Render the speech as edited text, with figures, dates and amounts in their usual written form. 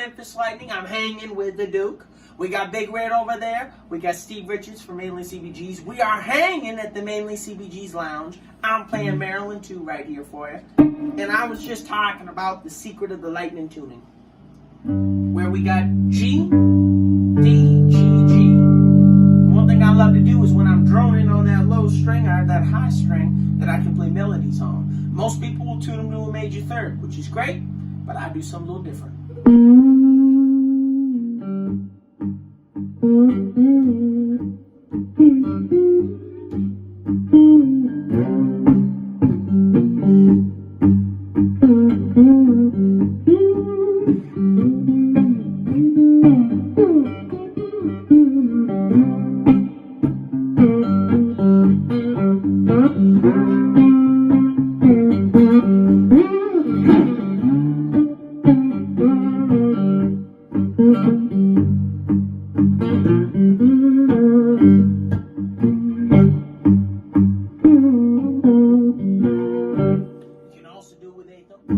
Memphis Lightning. I'm hanging with the Duke. We got Big Red over there. We got Steve Richards from Mainly CBGs. We are hanging at the Mainly CBGs Lounge. I'm playing Maryland 2 right here for you. And I was just talking about the secret of the Lightning tuning, where we got G, D, G, G. One thing I love to do is when I'm droning on that low string or that high string that I can play melodies on. Most people will tune them to a major third, which is great, but I do something a little different. You can also do it with eighth note.